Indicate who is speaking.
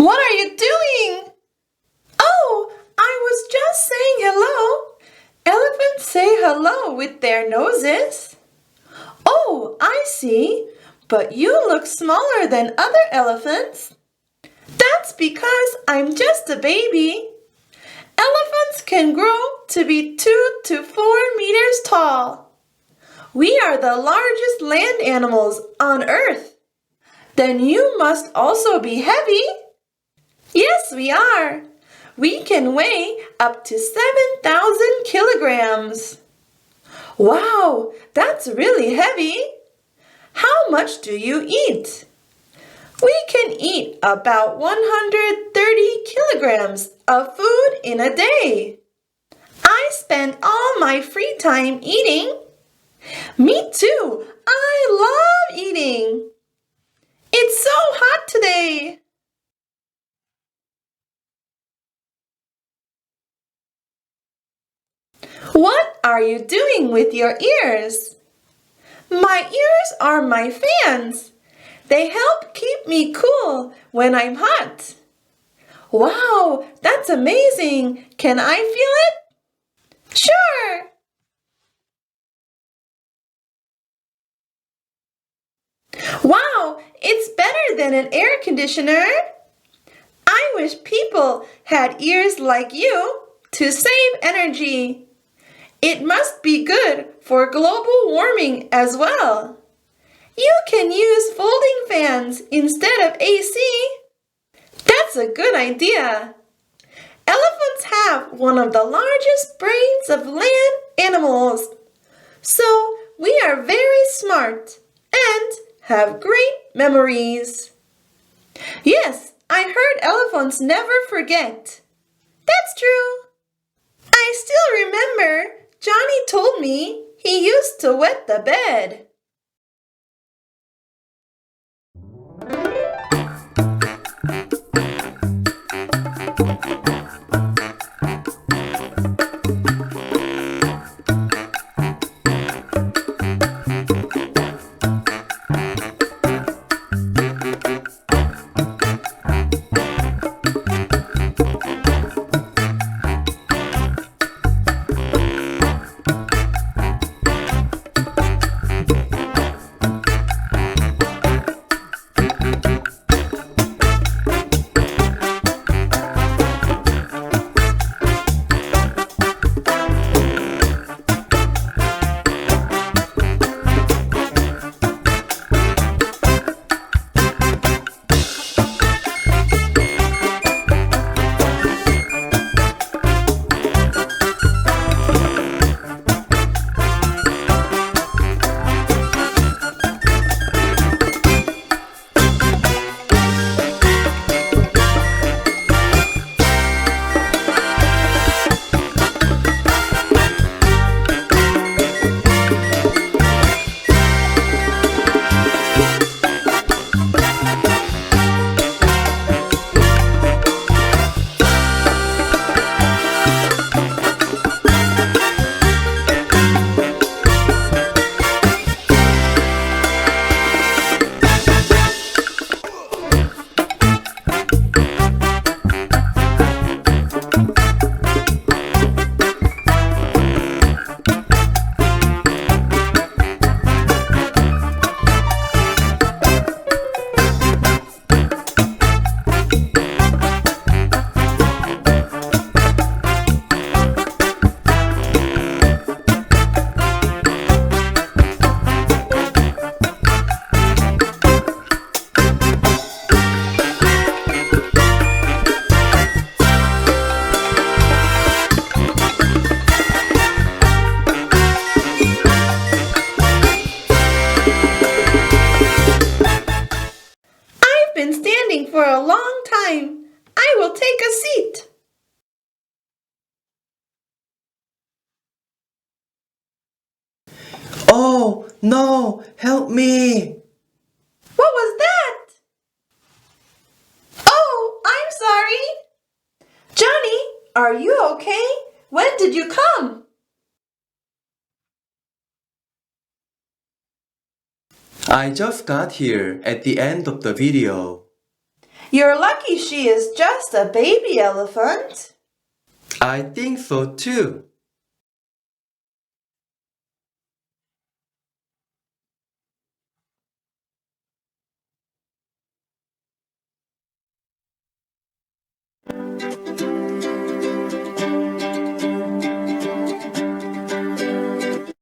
Speaker 1: What are you doing? Oh, I was just saying hello. Elephants say hello with their noses. Oh, I see. But you look smaller than other elephants. That's because I'm just a baby. Elephants can grow to be 2 to 4 meters tall. We are the largest land animals on Earth. Then you must also be heavy. Yes, we are. We can weigh up to 7,000 kilograms. Wow, that's really heavy. How much do you eat? We can eat about 130 kilograms of food in a day. I spend all my free time eating. Me too. I love eating. It's so hot today. What are you doing with your ears? My ears are my fans. They help keep me cool when I'm hot. Wow, that's amazing. Can I feel it? Sure. Wow, it's better than an air conditioner. I wish people had ears like you to save energy. It must be good for global warming as well. You can use folding fans instead of AC. That's a good idea. Elephants have one of the largest brains of land animals. So we are very smart and have great memories. Yes, I heard elephants never forget. That's true. I still remember Johnny told me he used to wet the bed. For a long time. I will take a seat.
Speaker 2: Oh, no, help me.
Speaker 1: What was that? Oh, I'm sorry. Johnny, are you okay? When did you come?
Speaker 2: I just got here at the end of the video.
Speaker 1: You're lucky she is just a baby elephant.
Speaker 2: I think so too.